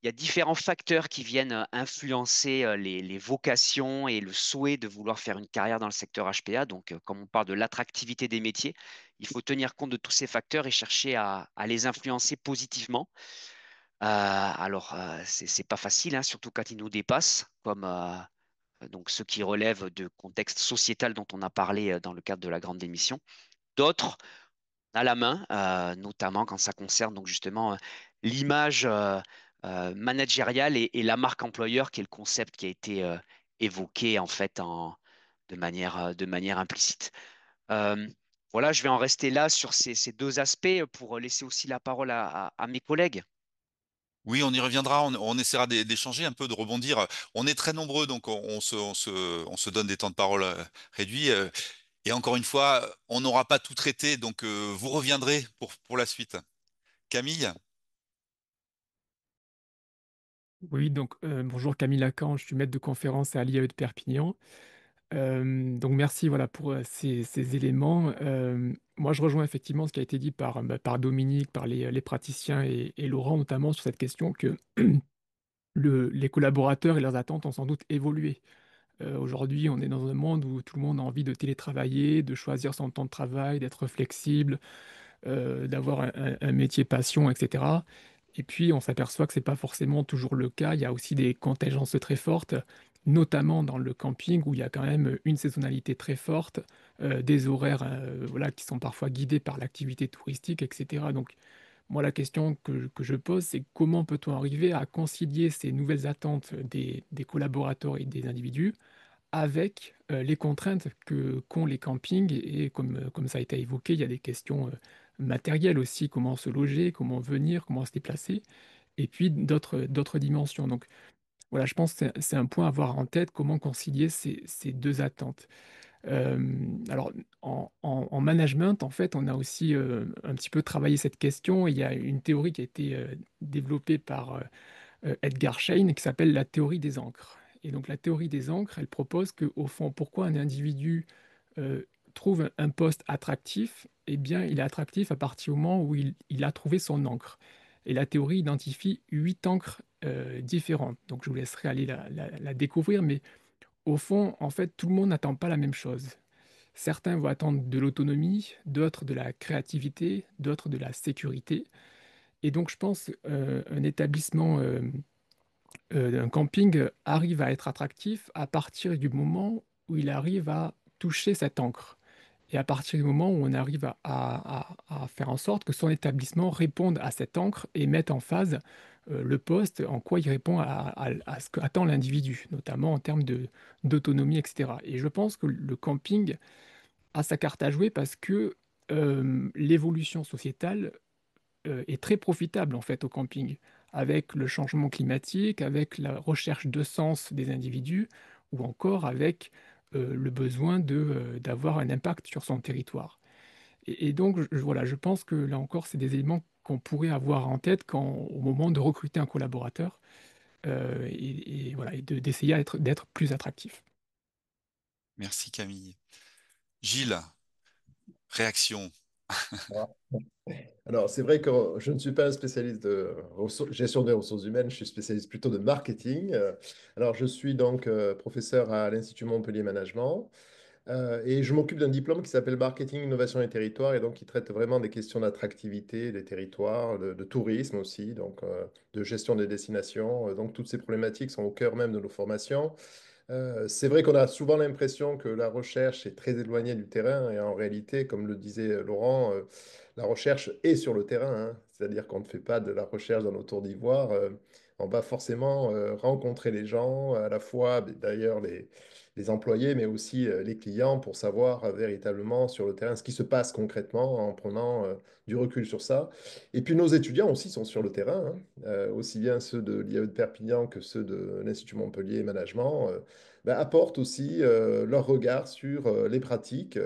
y a différents facteurs qui viennent influencer les vocations et le souhait de vouloir faire une carrière dans le secteur HPA. Donc, comme on parle de l'attractivité des métiers, il faut tenir compte de tous ces facteurs et chercher à les influencer positivement. C'est pas facile, hein, surtout quand ils nous dépassent, comme donc ceux qui relèvent de contexte sociétal dont on a parlé dans le cadre de la grande démission. D'autres à la main, notamment quand ça concerne donc justement l'image managériale et la marque employeur, qui est le concept qui a été évoqué en fait de manière implicite. Euh, voilà, je vais en rester là sur ces deux aspects pour laisser aussi la parole à mes collègues. Oui, on y reviendra, on essaiera d'échanger un peu, de rebondir. On est très nombreux, donc on se donne des temps de parole réduits. Et encore une fois, on n'aura pas tout traité, donc vous reviendrez pour la suite. Camille? Oui, donc bonjour Camille Lacan, je suis maître de conférence à l'IAE de Perpignan. Donc merci voilà, pour ces éléments. Moi, je rejoins effectivement ce qui a été dit par Dominique, par les praticiens et Laurent, notamment sur cette question que les collaborateurs et leurs attentes ont sans doute évolué. Aujourd'hui, on est dans un monde où tout le monde a envie de télétravailler, de choisir son temps de travail, d'être flexible, d'avoir un métier passion, etc. Et puis, on s'aperçoit que c'est pas forcément toujours le cas. Il y a aussi des contingences très fortes, notamment dans le camping, où il y a quand même une saisonnalité très forte, des horaires voilà, qui sont parfois guidés par l'activité touristique, etc. Donc, moi, la question que je pose, c'est comment peut-on arriver à concilier ces nouvelles attentes des collaborateurs et des individus avec les contraintes qu'ont les campings. Et comme ça a été évoqué, il y a des questions matérielles aussi, comment se loger, comment venir, comment se déplacer, et puis d'autres dimensions. Donc voilà, je pense que c'est un point à avoir en tête, comment concilier ces deux attentes. Alors, en management, en fait, on a aussi un petit peu travaillé cette question. Il y a une théorie qui a été développée par Edgar Schein qui s'appelle la théorie des encres. Et donc la théorie des encres, elle propose que au fond, pourquoi un individu euh, trouve un poste attractif? Eh bien, il est attractif à partir du moment où il a trouvé son encre. Et la théorie identifie 8 encres différentes. Donc je vous laisserai aller la découvrir, mais au fond, en fait, tout le monde n'attend pas la même chose. Certains vont attendre de l'autonomie, d'autres de la créativité, d'autres de la sécurité. Et donc, je pense un établissement un camping arrive à être attractif à partir du moment où il arrive à toucher cette encre. Et à partir du moment où on arrive à faire en sorte que son établissement réponde à cette encre et mette en phase le poste, en quoi il répond à ce qu'attend l'individu, notamment en termes d'autonomie, etc. Et je pense que le camping a sa carte à jouer parce que l'évolution sociétale est très profitable en fait au camping, avec le changement climatique, avec la recherche de sens des individus, ou encore avec le besoin d'avoir un impact sur son territoire. Et donc voilà, je pense que là encore, c'est des éléments qu'on pourrait avoir en tête au moment de recruter un collaborateur et voilà, et d'essayer d'être plus attractif. Merci Camille. Gilles, réaction. Alors, c'est vrai que je ne suis pas un spécialiste de gestion des ressources humaines, je suis spécialiste plutôt de marketing. Alors, je suis donc professeur à l'Institut Montpellier Management et je m'occupe d'un diplôme qui s'appelle Marketing, Innovation et Territoire et donc qui traite vraiment des questions d'attractivité des territoires, de tourisme aussi, donc de gestion des destinations. Donc, toutes ces problématiques sont au cœur même de nos formations. C'est vrai qu'on a souvent l'impression que la recherche est très éloignée du terrain et en réalité, comme le disait Laurent, la recherche est sur le terrain, hein. C'est-à-dire qu'on ne fait pas de la recherche dans nos tours d'ivoire. On va forcément rencontrer les gens, à la fois d'ailleurs les employés, mais aussi les clients pour savoir véritablement sur le terrain ce qui se passe concrètement en prenant du recul sur ça. Et puis nos étudiants aussi sont sur le terrain, hein, aussi bien ceux de l'IAE de Perpignan que ceux de l'Institut Montpellier Management, ben, apportent aussi leur regard sur les pratiques.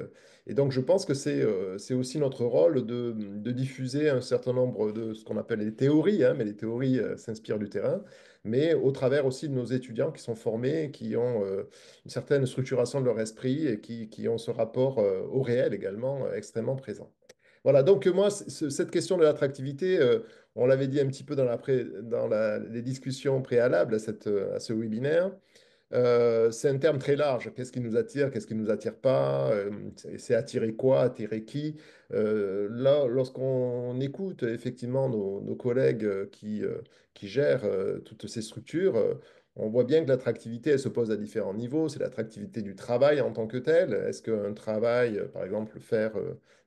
Et donc je pense que c'est aussi notre rôle de diffuser un certain nombre de ce qu'on appelle les théories, hein, mais les théories s'inspirent du terrain, mais au travers aussi de nos étudiants qui sont formés, qui ont une certaine structuration de leur esprit et qui ont ce rapport au réel également extrêmement présent. Voilà, donc moi, cette question de l'attractivité, on l'avait dit un petit peu les discussions préalables à ce webinaire. C'est un terme très large. Qu'est-ce qui nous attire, qu'est-ce qui ne nous attire pas? C'est attirer quoi, attirer qui? Là, lorsqu'on écoute effectivement nos collègues qui gèrent toutes ces structures, on voit bien que l'attractivité, elle se pose à différents niveaux. C'est l'attractivité du travail en tant que tel. Est-ce qu'un travail, par exemple, faire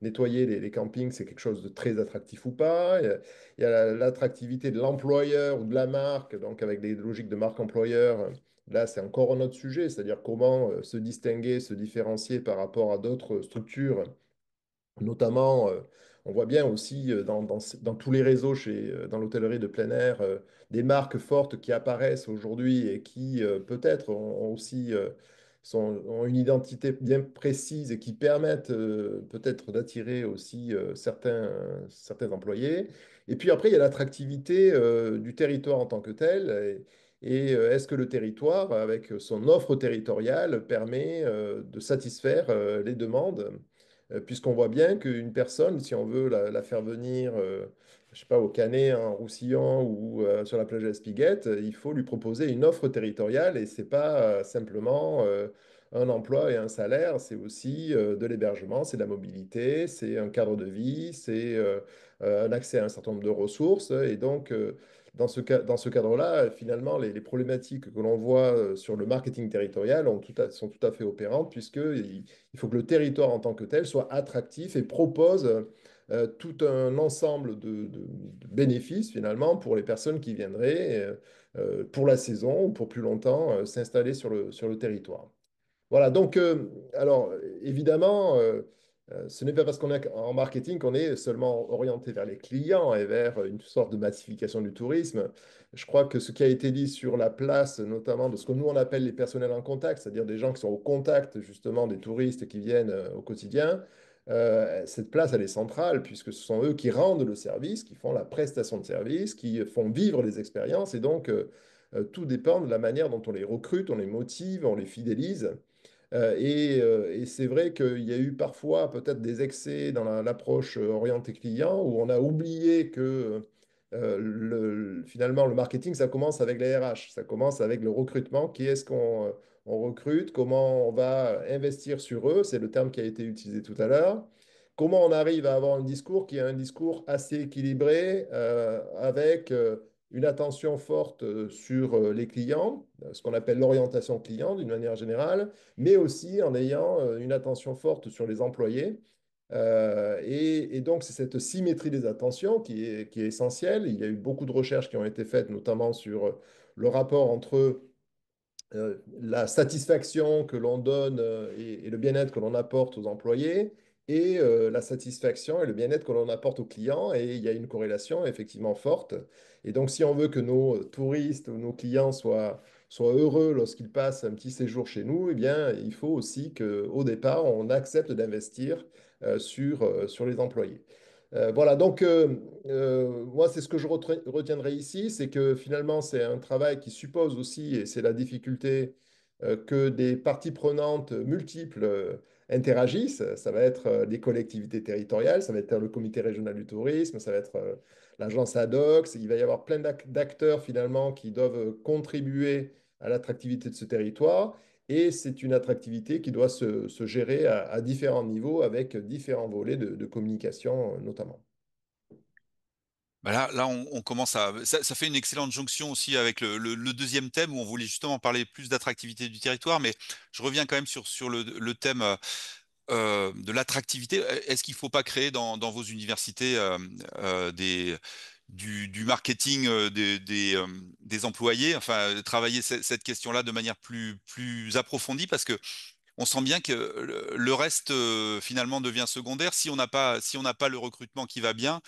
nettoyer les campings, c'est quelque chose de très attractif ou pas? Il y a l'attractivité de l'employeur ou de la marque, donc avec des logiques de marque employeur. Là, c'est encore un autre sujet, c'est-à-dire comment se distinguer, se différencier par rapport à d'autres structures. Notamment, on voit bien aussi dans tous les réseaux dans l'hôtellerie de plein air, des marques fortes qui apparaissent aujourd'hui et qui peut-être ont aussi ont une identité bien précise et qui permettent peut-être d'attirer aussi certains employés. Et puis après, il y a l'attractivité du territoire en tant que tel. Est-ce que le territoire, avec son offre territoriale, permet de satisfaire les demandes? Puisqu'on voit bien qu'une personne, si on veut la faire venir, je sais pas, au Canet, en Roussillon ou sur la plage de la Spiguette, il faut lui proposer une offre territoriale et c'est pas simplement un emploi et un salaire, c'est aussi de l'hébergement, c'est de la mobilité, c'est un cadre de vie, c'est un accès à un certain nombre de ressources. Et donc, dans ce cadre-là, finalement, les problématiques que l'on voit sur le marketing territorial sont tout à fait opérantes, puisqu'il faut que le territoire en tant que tel soit attractif et propose tout un ensemble de bénéfices, finalement, pour les personnes qui viendraient pour la saison ou pour plus longtemps s'installer sur le territoire. Voilà, donc, alors, évidemment, ce n'est pas parce qu'on est en marketing qu'on est seulement orienté vers les clients et vers une sorte de massification du tourisme. Je crois que ce qui a été dit sur la place, notamment de ce que nous on appelle les personnels en contact, c'est-à-dire des gens qui sont au contact justement des touristes qui viennent au quotidien, cette place, elle est centrale puisque ce sont eux qui rendent le service, qui font la prestation de service, qui font vivre les expériences et donc tout dépend de la manière dont on les recrute, on les motive, on les fidélise. Et c'est vrai qu'il y a eu parfois peut-être des excès dans l'approche orientée client où on a oublié que finalement le marketing, ça commence avec les RH, ça commence avec le recrutement. Qui est-ce qu'on recrute? Comment on va investir sur eux? C'est le terme qui a été utilisé tout à l'heure. Comment on arrive à avoir un discours qui est un discours assez équilibré avec une attention forte sur les clients, ce qu'on appelle l'orientation client d'une manière générale, mais aussi en ayant une attention forte sur les employés. Et donc, c'est cette symétrie des attentions qui est essentielle. Il y a eu beaucoup de recherches qui ont été faites, notamment sur le rapport entre la satisfaction que l'on donne et le bien-être que l'on apporte aux employés et la satisfaction et le bien-être que l'on apporte aux clients. Et il y a une corrélation effectivement forte. Et donc, si on veut que nos touristes ou nos clients soient heureux lorsqu'ils passent un petit séjour chez nous, eh bien, il faut aussi qu'au départ, on accepte d'investir sur les employés. Voilà, donc moi, c'est ce que je retiendrai ici, c'est que finalement, c'est un travail qui suppose aussi, et c'est la difficulté, que des parties prenantes multiples interagissent. Ça va être des collectivités territoriales, ça va être le comité régional du tourisme, ça va être l'agence ADOX, il va y avoir plein d'acteurs finalement qui doivent contribuer à l'attractivité de ce territoire. Et c'est une attractivité qui doit se gérer à différents niveaux avec différents volets de communication notamment. Bah là, on commence à. Ça fait une excellente jonction aussi avec le deuxième thème où on voulait justement parler plus d'attractivité du territoire, mais je reviens quand même sur le thème de l'attractivité. Est-ce qu'il ne faut pas créer dans vos universités du marketing des employés, enfin travailler cette question-là de manière plus approfondie parce que on sent bien que le reste finalement devient secondaire. Si on n'a pas le recrutement qui va bien,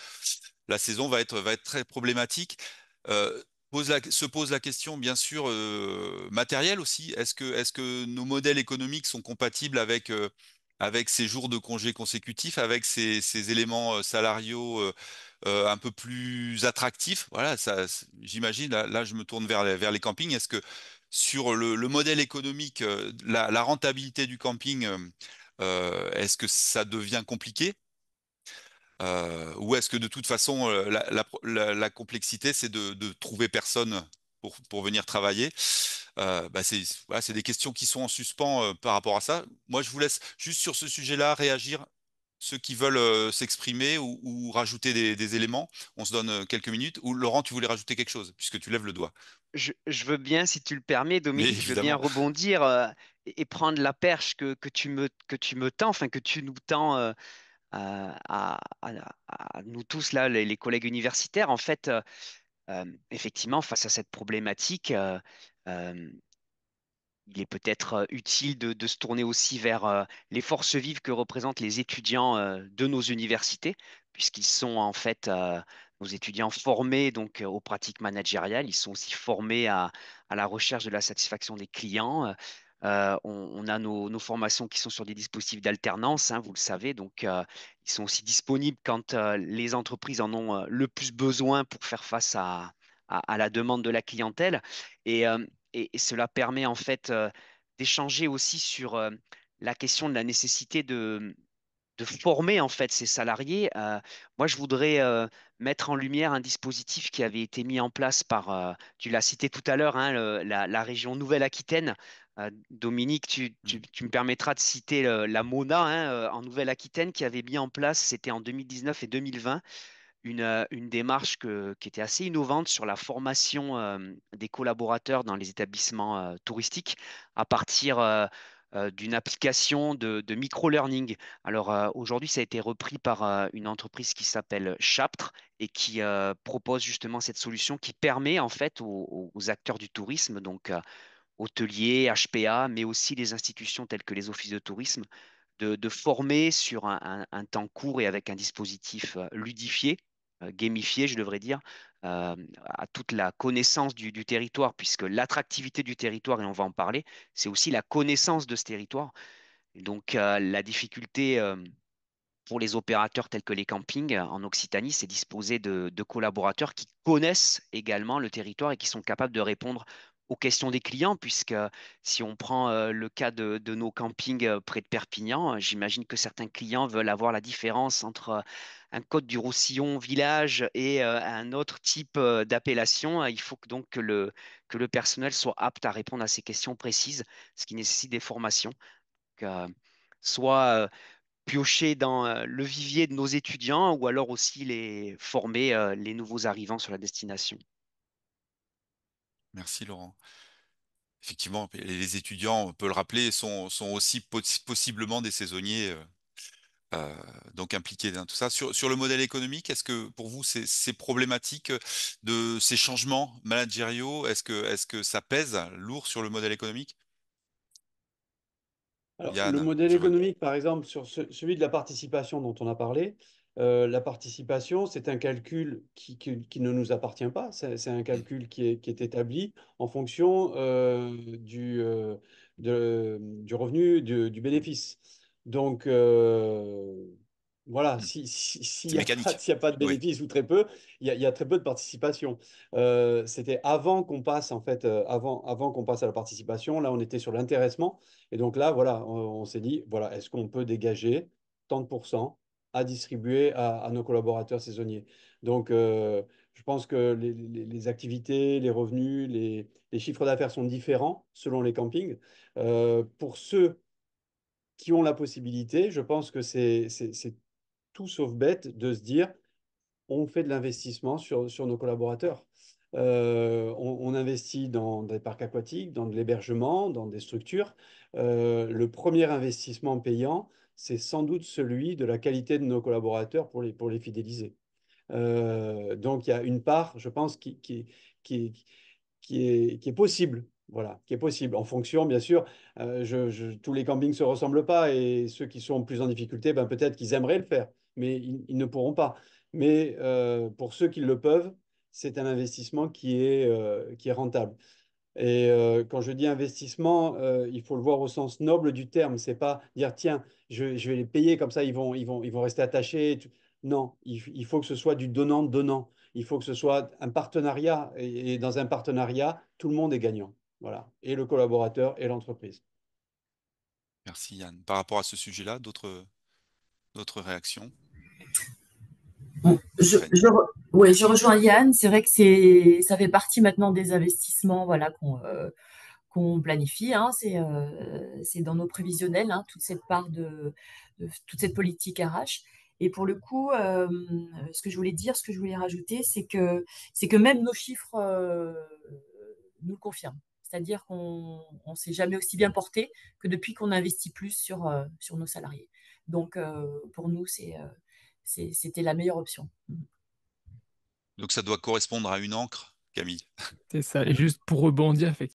la saison va être très problématique. Euh, se pose la question, bien sûr, matérielle aussi. Est-ce que nos modèles économiques sont compatibles avec ces jours de congés consécutifs, avec ces éléments salariaux un peu plus attractifs? Voilà, ça, j'imagine. Là, je me tourne vers les campings. Est-ce que sur le modèle économique, la rentabilité du camping, est-ce que ça devient compliqué? Ou est-ce que de toute façon, la complexité, c'est de trouver personne pour venir travailler? Bah voilà, c'est des questions qui sont en suspens par rapport à ça. Moi, je vous laisse juste sur ce sujet-là réagir, ceux qui veulent s'exprimer ou rajouter des éléments. On se donne quelques minutes. Ou Laurent, tu voulais rajouter quelque chose, puisque tu lèves le doigt. Je veux bien, si tu le permets, Mais Dominique, je veux bien évidemment. rebondir et prendre la perche que tu me tends, enfin que tu nous tends à nous tous, là, les collègues universitaires. En fait, effectivement, face à cette problématique, euh, il est peut-être utile de se tourner aussi vers les forces vives que représentent les étudiants de nos universités, puisqu'ils sont en fait nos étudiants formés donc aux pratiques managériales. Ils sont aussi formés à la recherche de la satisfaction des clients. On a nos formations qui sont sur des dispositifs d'alternance, hein, vous le savez, donc ils sont aussi disponibles quand les entreprises en ont le plus besoin pour faire face à la demande de la clientèle. Et, euh, et cela permet en fait d'échanger aussi sur la question de la nécessité de former en fait ces salariés. Moi, je voudrais mettre en lumière un dispositif qui avait été mis en place par, tu l'as cité tout à l'heure, hein, la région Nouvelle-Aquitaine. Dominique, tu me permettras de citer la MONA, hein, en Nouvelle-Aquitaine qui avait mis en place, c'était en 2019 et 2020, une démarche qui était assez innovante sur la formation des collaborateurs dans les établissements touristiques à partir d'une application de micro-learning. Alors aujourd'hui, ça a été repris par une entreprise qui s'appelle Chaptre et qui propose justement cette solution qui permet en fait aux acteurs du tourisme, donc hôteliers, HPA, mais aussi les institutions telles que les offices de tourisme, de former sur un temps court et avec un dispositif ludifié, gamifié, je devrais dire, à toute la connaissance du territoire, puisque l'attractivité du territoire, et on va en parler, c'est aussi la connaissance de ce territoire. Et donc, la difficulté pour les opérateurs tels que les campings en Occitanie, c'est disposer de collaborateurs qui connaissent également le territoire et qui sont capables de répondre aux questions des clients, puisque si on prend le cas de nos campings près de Perpignan, j'imagine que certains clients veulent avoir la différence entre un Côte du Roussillon village et un autre type d'appellation. Il faut donc que le personnel soit apte à répondre à ces questions précises, ce qui nécessite des formations. Donc, soit piocher dans le vivier de nos étudiants ou alors aussi les former les nouveaux arrivants sur la destination. Merci Laurent. Effectivement, les étudiants, on peut le rappeler, sont aussi possiblement des saisonniers, euh, donc impliqués dans tout ça. Sur le modèle économique, est-ce que pour vous, c'est problématique de ces changements managériaux? Est-ce que ça pèse lourd sur le modèle économique? Alors, le Yann, modèle je vois. économique, par exemple, sur celui de la participation dont on a parlé, la participation, c'est un calcul qui ne nous appartient pas. C'est un Hmm. calcul qui est établi en fonction du revenu, du bénéfice. Donc, voilà, Hmm. s'il C'est n'y a pas, mécanique. s'il y a pas de Oui. bénéfice ou très peu, il y a très peu de participation. C'était avant qu'on passe, en fait, avant qu'on passe à la participation. Là, on était sur l'intéressement. Et donc là, voilà, on s'est dit, voilà, est-ce qu'on peut dégager tant de pourcents à distribuer à nos collaborateurs saisonniers? Donc, je pense que les activités, les revenus, les chiffres d'affaires sont différents selon les campings. Pour ceux qui ont la possibilité, je pense que c'est tout sauf bête de se dire, on fait de l'investissement sur nos collaborateurs. On investit dans des parcs aquatiques, dans de l'hébergement, dans des structures. Le premier investissement payant, c'est sans doute celui de la qualité de nos collaborateurs pour les fidéliser. Donc, il y a une part, je pense, qui, qui est possible. Voilà, qui est possible. En fonction, bien sûr, tous les campings ne se ressemblent pas et ceux qui sont plus en difficulté, ben, peut-être qu'ils aimeraient le faire, mais ils ne pourront pas. Mais pour ceux qui le peuvent, c'est un investissement qui est rentable. Et quand je dis investissement, il faut le voir au sens noble du terme. C'est pas dire, tiens, je vais les payer comme ça, ils vont rester attachés. Non, il faut que ce soit du donnant-donnant. Il faut que ce soit un partenariat. Et dans un partenariat, tout le monde est gagnant. Voilà. Et le collaborateur et l'entreprise. Merci Yann. Par rapport à ce sujet-là, d'autres réactions? Bon, Fred. ouais, je rejoins Yann. C'est vrai que ça fait partie maintenant des investissements, voilà, qu'on planifie, hein. C'est dans nos prévisionnels, hein, toute cette part toute cette politique RH. Et pour le coup, ce que je voulais dire, ce que je voulais rajouter, c'est que même nos chiffres nous le confirment. C'est-à-dire qu'on ne s'est jamais aussi bien porté que depuis qu'on investit plus sur nos salariés. Donc, pour nous, c'était la meilleure option. Donc ça doit correspondre à une encre, Camille. C'est ça. Et juste pour rebondir, effectivement,